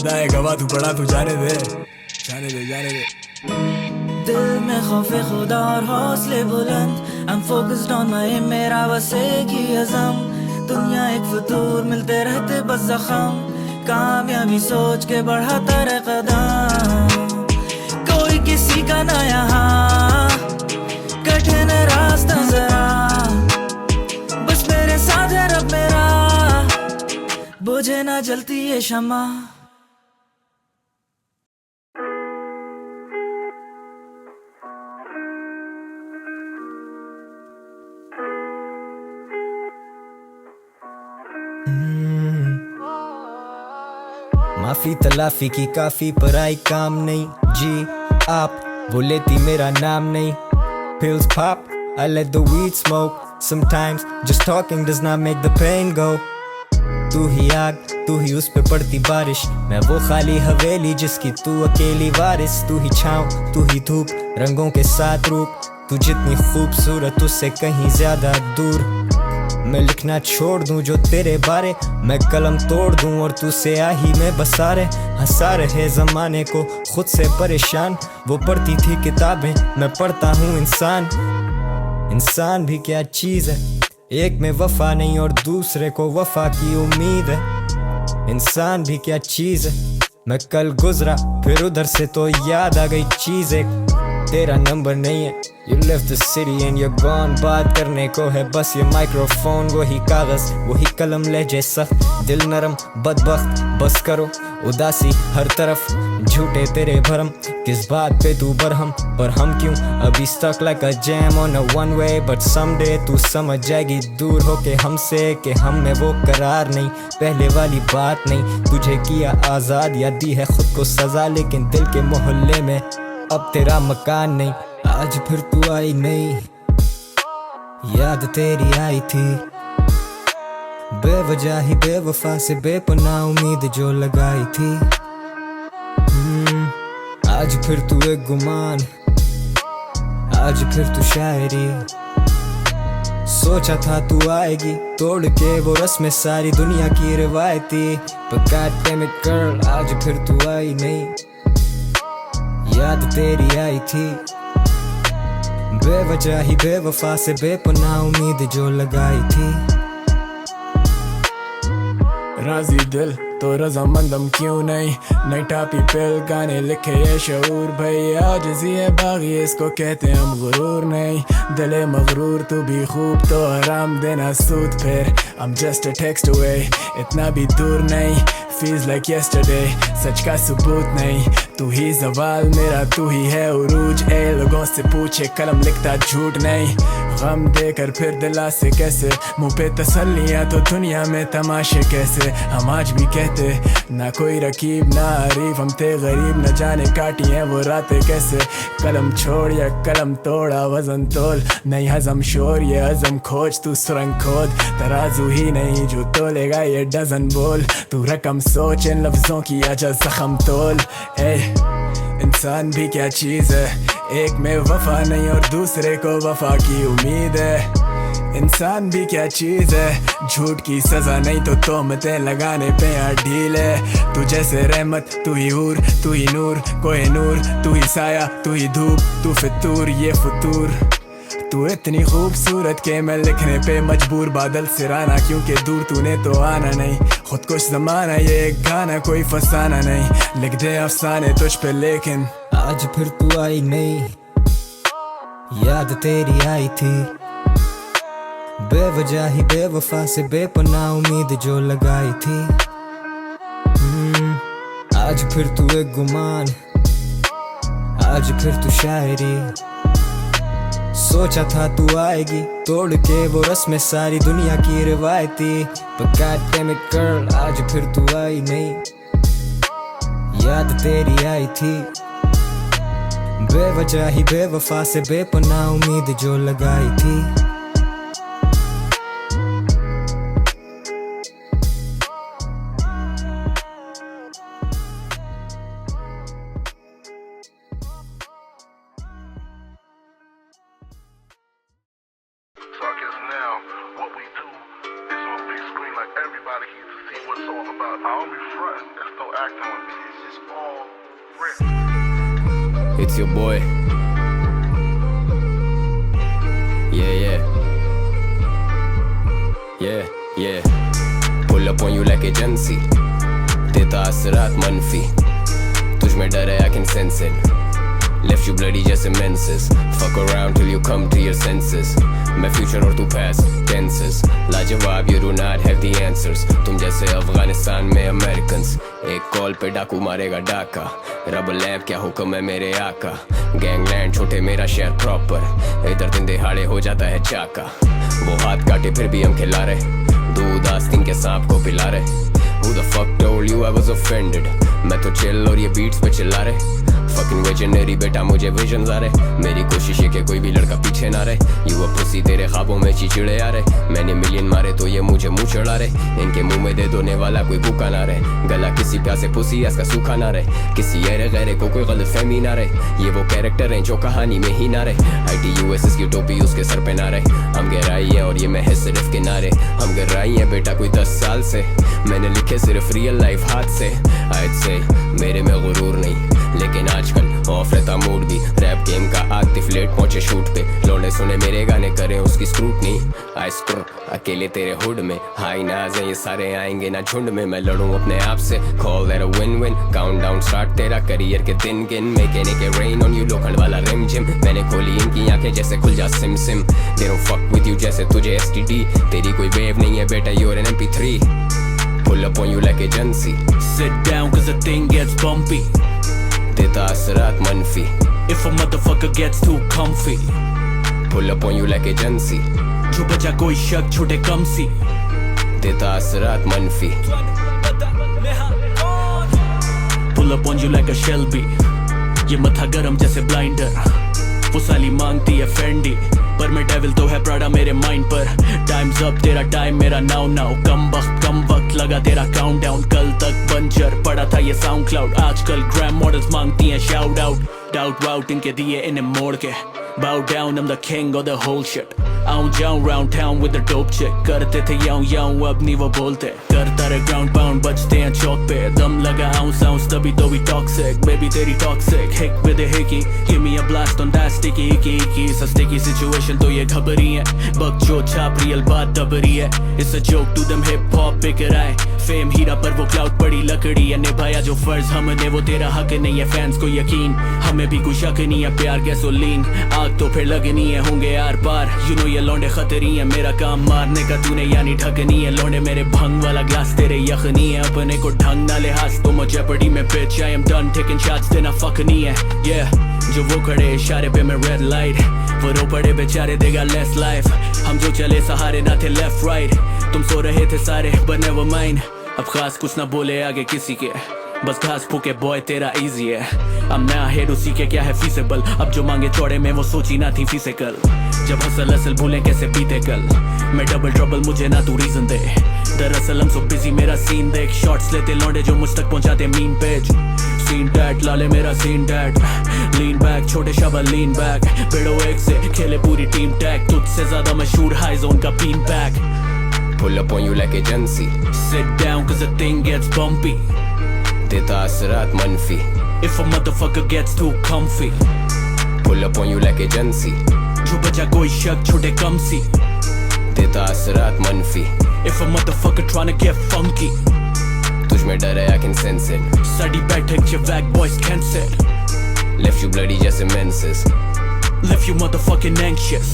खुदा है गवाह तू पड़ा तू जाने दे जाने दे जाने दे। दिल में खौफे खुदा और हौसले बुलंद I'm focused on my aim, मेरा बस एक ही अज़म। दुनिया एक फतूर मिलते रहते बस जख्म, कामयाबी सोच के बढ़ाता रहे कदम। कोई किसी का ना यहाँ कठिन रास्ता जरा, बस मेरे साथ है रब मेरा, बुझे ना जलती ये शमा। माफी तलाफी की काफी पराई काम नहीं जी आप, वो लेती मेरा नाम नहीं। Pills pop, I let the weed smoke. Sometimes just talking does not make the pain go. तू ही आग, तू ही उस पे पड़ती बारिश, मैं वो खाली हवेली जिसकी तू अकेली वारिस। तू ही छाँव, तू ही धूप, रंगों के साथ रूप, तू जितनी खूबसूरत उससे कहीं ज्यादा दूर। मैं लिखना छोड़ दूं जो तेरे बारे, मैं कलम तोड़ दूं और तू स्याही में बसा रहे। हंसा रहे जमाने को खुद से परेशान, वो पढ़ती थी किताबें मैं पढ़ता हूँ इंसान। इंसान भी क्या चीज़ है, एक में वफा नहीं और दूसरे को वफा की उम्मीद है। इंसान भी क्या चीज़ है, मैं कल गुजरा फिर उधर से तो याद आ गई चीज़ एक, तेरा नंबर नहीं है। You left the city and you're gone, बात करने को है बस ये माइक्रोफोन। वही कागज वही कलम लहजे सख्त, दिल नरम बदबख्त, बस करो उदासी हर तरफ, झूठे तेरे भरम, किस बात पे तू बरहम, पर हम क्यों अभी stuck like a jam on a one way। But someday तू समझ जाएगी दूर होके हमसे कि हम में वो करार नहीं, पहले वाली बात नहीं। तुझे किया आज़ाद या दी है खुद को सजा, लेकिन दिल के मोहल्ले में अब तेरा मकान नहीं। आज फिर तू आई नहीं, याद तेरी आई थी, बेवजह ही बेवफा से बेपनाह उम्मीद जो लगाई थी। आज फिर तू एक गुमान, आज फिर तू शायरी, सोचा था तू आएगी तोड़ के वो रस्में सारी दुनिया की रिवायती। But God damn it girl, आज फिर तू आई नहीं, याद तेरी आई थी, बेवजह ही बेवफा से बेपनाह उम्मीद जो लगाई थी। राजी दिल तो रजामंदम क्यों नहीं, नई टापी पिल गाने लिखे ये शऊर भाई, आज है बागी इसको कहते हम गुरूर नहीं। दिले मगरूर तू भी खूब तो आराम देना सूद फिर, I'm just a text away, इतना भी दूर नहीं, feels like yesterday, सच का सबूत नहीं। तू ही ज़वाल मेरा तू ही है उरूज, ए लोगों से पूछे कलम लिखता झूठ नहीं। गम देकर फिर दिला से कैसे, मुँह पे तसल्लियाँ तो दुनिया में तमाशे कैसे। हम आज भी कहते ना कोई रकीब ना हरीफ, हम थे गरीब न जाने काटी हैं वो रातें कैसे। कलम छोड़ या कलम तोड़ा वजन तोल, नहीं हजम शोर ये हजम खोज, तू सुरंग खोद तराजू ही नहीं जो तोलेगा ये डजन बोल। तू रकम सोच इन लफ्जों की आजा जख्म तोल। इंसान भी क्या चीज़ है, एक में वफा नहीं और दूसरे को वफा की उम्मीद है। इंसान भी क्या चीज़ है, झूठ की सज़ा नहीं तो तोहमतें लगाने पे यार ढील है। तू जैसे रहमत तू ही हूर तू ही नूर कोई नूर, तू ही साया तू ही धूप तू फितूर ये फतूर। तू इतनी खूबसूरत के मैं लिखने पे मजबूर, बादल सिराना क्योंकि दूर तूने तो आना नहीं। खुद कुछ ज़माना ये एक गाना कोई फसाना नहीं, लिख दे अफसाने तुझ पे लेकिन आज फिर तू आई नहीं, याद तेरी आई थी, बेवजह ही बेवफा से बेपनाह उम्मीद जो लगाई थी। आज फिर तू एक गुमान, आज फिर तू शायरी, सोचा था तू आएगी तोड़ के वो रस्में सारी दुनिया की रिवायती। But God damn it girl, आज फिर तू आई नहीं, याद तेरी आई थी, बेवजह ही बेवफा से बेपनाह उम्मीद जो लगाई थी। Everybody here to see what it's all about. I don't be frontin', that's no It's your boy. Yeah. Pull up on you like agency. देता असरात मनफी, तुझ में डर है I can sense it. Left you bloody just menses. Fuck around till you come to your senses. मैं future और तू past tenses. लाजवाब you do not have the answers. तुम जैसे अफगानिस्तान में Americans. एक कॉल पे डाकू मारेगा डाका. रब लैब क्या हुक्म है मेरे आका. गैंगलैंड छोटे मेरा शहर प्रॉपर. इधर दिन दिहाड़े हो जाता है चाका. वो हाथ काटे फिर भी हम खिला रहे. दूध आस्तीन के सांप को पिला रहे. Who the fuck told you I was offended? मैं तो chill और ये beats पे चिल्ला रहे. Fucking visionary बेटा मुझे visions आ रहे. मेरी कोशिश है कि कोई भी लड़का पीछे ना रहे. You a pussy तेरे ख्वाबों में चिड़चिड़े आ रहे. मैंने मिलियन मारे तो ये मुझे मुँह चढ़ा रहे. इनके मुंह में दे दोने वाला कोई भूखा ना रहे. गला किसी प्यासे पुसी इसका सूखा ना रहे. किसी ऐरे गैरे को कोई गलतफहमी ना रहे. ये वो कैरेक्टर हैं जो कहानी में ही ना रहे. ITUSS की टोपी उसके सर पे ना रहे. हम गहराई है और ये महज सिर्फ किनारे. हम गहराई है बेटा कोई 10 साल से. मैंने लिखे सिर्फ रियल लाइफ हाथ से. आज से मेरे में गुरूर नहीं, लेकिन आजकल ऑफ रहता मूड भी. रैप गेम का आतिफ लेट पहुंचे शूट पे. लौंडे सुने मेरे गाने करें उसकी स्क्रूटनी. आई स्क्रू अकेले तेरे हुड में. हाई नाज है ये सारे आएंगे ना झुंड में. मैं लड़ूं अपने आप से. Call that a win win. Count down start तेरा करियर के दिन गिन. मेकेनिक के रेन ऑन यू लोखंड वाला रिम जिम. मैंने खोली इनकी आंखें जैसे खुल जा सिम सिम. They don't fuck with you जैसे तुझे STD. तेरी कोई वेव नहीं है बेटा you are an MP3. Pull up on you like agency. Sit down cause the thing gets bumpy. देता असरात मनफी. If a motherfucker gets too comfy. Pull up on you like agency. जो बचा कोई शक छोटे कम सी. देता असरात मनफी. Pull up on you like a Shelby. ये मथा गरम जैसे ब्लाइंडर. वो साली मांगती है फेंडी, पर मैं डेविल तो है प्राडा मेरे माइंड पर. टाइम्स अप तेरा टाइम मेरा नाउ नाउ. कम वक्त लगा तेरा काउंटडाउन. कल तक बंजर पड़ा था ये साउंड क्लाउड. आजकल ग्रैम मॉडल्स मांगती हैं शाउट आउट. डाउट वाउट इनके दिए इन्हें मोड़ के. Bow down, I'm the king of the whole shit. आऊं जाऊं round town with the dope chick. करते थे याऊं अब नहीं वो बोलते. करता रहे ground pound बजते हैं चौक पे. दम लगा ounce तभी तो भी toxic. Baby तेरी toxic. Hick with a hickey. Give me a blast on that sticky icky. सा sticky situation तो ये घबरी है. बक जो छाप real बात दबरी है. It's a joke to them hip hop beaker आए. Fame हीरा पर वो cloud पड़ी लकड़ी है. निभाया जो फर्ज हमने वो तेरा हक नहीं है. फैंस को यकीन हमें भी कुछ शक नहीं है. प्यार गैसोलीन आग तो फिर लगनी है. होंगे आर पार you know ये लौंडे खतरी है. मेरा काम मारने का तूने यानी ढकनी है. लौंडे मेरे भंग वाला ग्लास तेरे यखनी है. अपने को ढंग ना लिहाज तो मैं जेपडी में bitch I am done taking shots देना fuck नहीं है. Yeah जो वो खड़े इशारे पे मैं red light. वो रो पड़े बेचारे देगा less life. हम जो चले सहारे ना थे left right. तुम सो रहे थे सारे but never mind. अब खास कुछ ना बोले आगे किसी के. बस घास फूके बॉय तेरा इजी है. अब नया हेड उसी के क्या है फीसेबल. अब जो मांगे चौड़े में वो सोची ना थी फिजिकल. जब हसल असल भूलें कैसे पीते कल. मैं डबल ट्रबल मुझे ना तू रीजन दे. दरअसल हम सो बिजी मेरा सीन देख. शॉट्स लेते लौंडे जो मुझ तक पहुंचाते मीन पेज. सीन टैट लाले मेरा सीन टैट. लीन बैक छोटे शबल लीन बैक. बेड़ो एक से खेले पूरी टीम टैग. तुझसे ज्यादा मशहूर हाई जोन का बीन बैक. Pull up on you like agency. Sit down cause the thing gets bumpy. देता असरात मनफी. If a motherfucker gets too comfy. Pull up on you like agency. जो बचा कोई शक छोटे कम सी. देता असरात मनफी. If a motherfucker tryna get funky. तुझ में डर है I can sense it. Sari बैठक च वैग boys cancel. Left you bloody जैसे menses. Left you motherfucking anxious.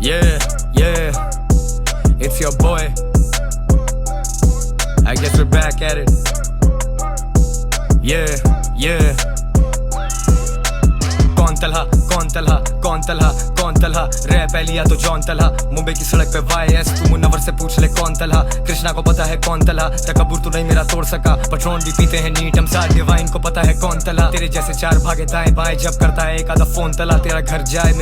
Yeah, it's your boy. I guess we're back at it. Yeah. कौन तलहा कौन तलहा कौन तलहा कौन तलहा रैप पहलिया तो जॉन तलहा मुंबई की सड़क पे YS तू मुनव्वर से पूछ ले कौन तलहा कृष्णा को पता है कौन तलहा तकब्बुर तो नहीं मेरा तोड़ सका पट्रोन भी पीते हैं नीट हम साथ डिवाइन को पता है कौन तलहा तेरे जैसे चार भागे दाएं बाएं जब करता है एक आधा फोन तला तेरा घर जाए